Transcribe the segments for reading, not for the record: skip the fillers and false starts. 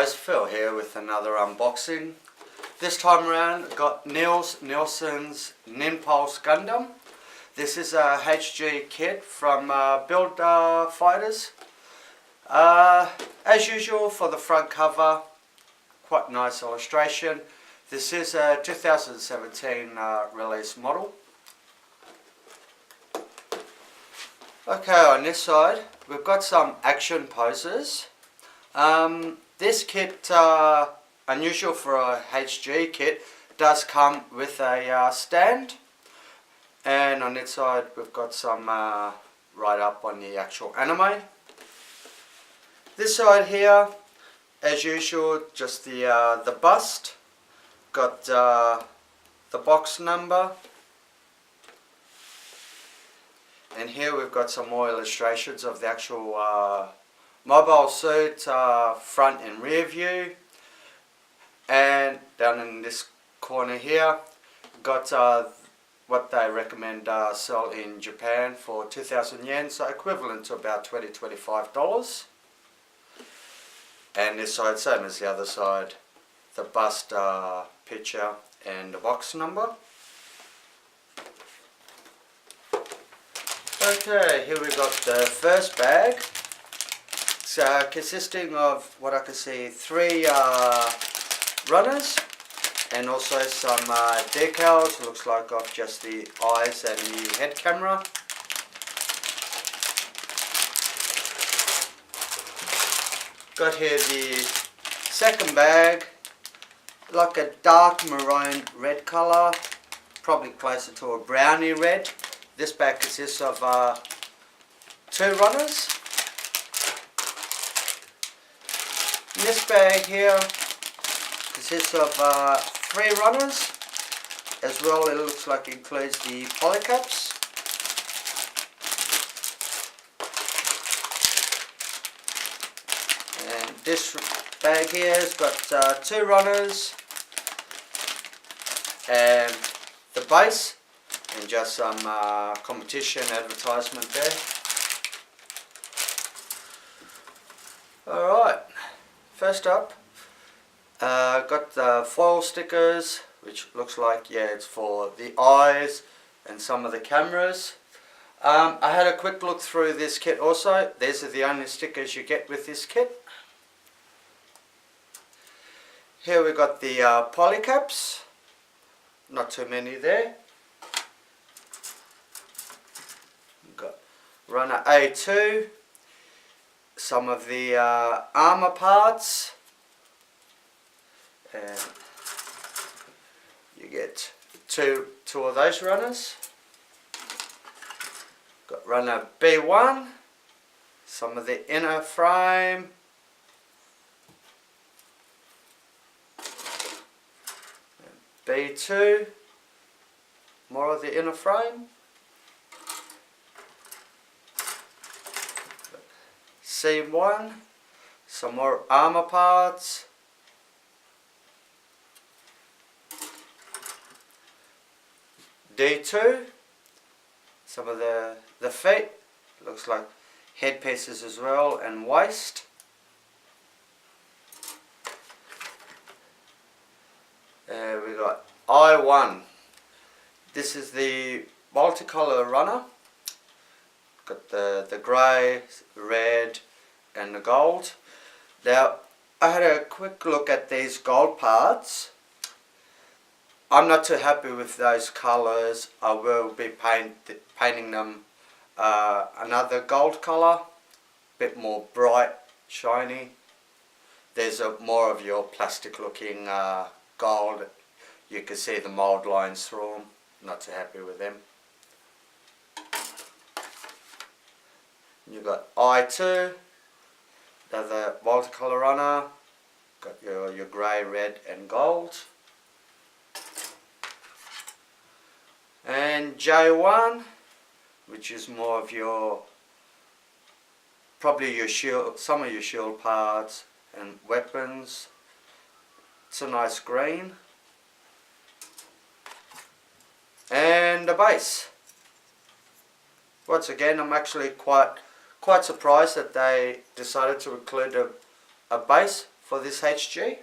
guys, Phil here with another unboxing. This time around got NILSEN'S Ninpulse Gundam. This is a HG kit from Build Fighters. As usual for the front cover, quite nice illustration. This is a 2017 release model. Okay, on this side we've got some action poses. This kit, unusual for a HG kit, does come with a stand, and on this side we've got some right up on the actual anime. This side here, as usual, just the bust, got the box number, and here we've got some more illustrations of the actual mobile suit, front and rear view. And down in this corner here, got what they recommend sell in Japan for 2,000 yen, so equivalent to about $20–25. And this side, same as the other side, the bust picture and the box number. Okay, here we got the first bag. It's consisting of what I can see 3 runners and also some decals, looks like of just the eyes and the head camera. Got here the second bag, like a dark maroon red colour, probably closer to a brownie red. This bag consists of 2 runners. This bag here consists of 3 runners as well. It looks like it includes the polycaps. And this bag here has got 2 runners and the base, and just some competition advertisement there. Alright, first up, got the foil stickers, which looks like, yeah, it's for the eyes and some of the cameras. I had a quick look through this kit also. These are the only stickers you get with this kit. Here we got the polycaps, not too many there. Got runner A2, some of the armor parts, and you get two of those runners. Got runner B1, some of the inner frame, and B2, more of the inner frame. C1, some more armor parts, D2, some of the feet, looks like headpieces as well, and waist. We got I1, this is the multicolour runner, got the grey, red and the gold. Now I had a quick look at these gold parts. I'm not too happy with those colours. I will be painting them another gold colour, bit more bright, shiny. There's more of your plastic looking gold. You can see the mould lines through them. Not too happy with them. You got I2, another multicolour runner, got your grey, red and gold. And J1, which is more of your, probably your shield, some of your shield parts and weapons. It's a nice green. And the base. Once again, I'm actually quite surprised that they decided to include a base for this HG.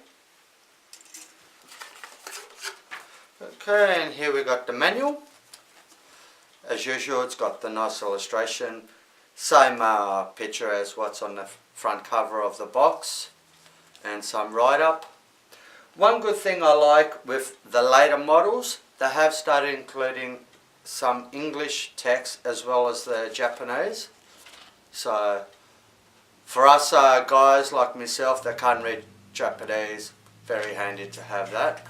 Okay, and here we got the manual. As usual, it's got the nice illustration, same picture as what's on the front cover of the box, and some write-up. One good thing I like with the later models, they have started including some English text as well as the Japanese. So for us guys like myself that can't read Japanese, very handy to have that.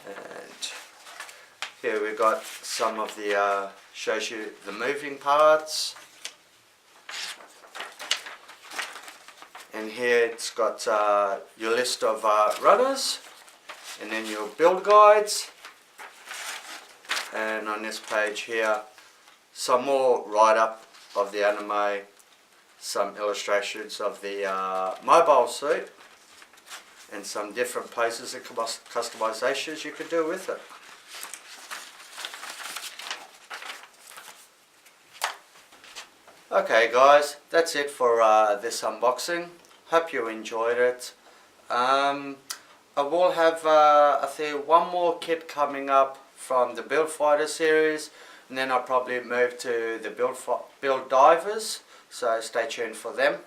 And here we got some of the, shows you the moving parts. And here it's got your list of runners, and then your build guides. And on this page here, some more write-up of the anime, some illustrations of the mobile suit, and some different places and customizations you could do with it. Okay guys, that's it for this unboxing. Hope you enjoyed it. I will have I think one more kit coming up from the Build Fighter series, and then I'll probably move to the Build Divers, so stay tuned for them.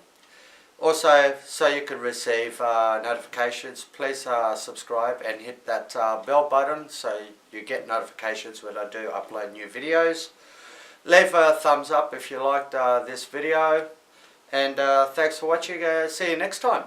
Also, so you can receive notifications, please subscribe and hit that bell button so you get notifications when I do upload new videos. Leave a thumbs up if you liked this video, and thanks for watching. See you next time.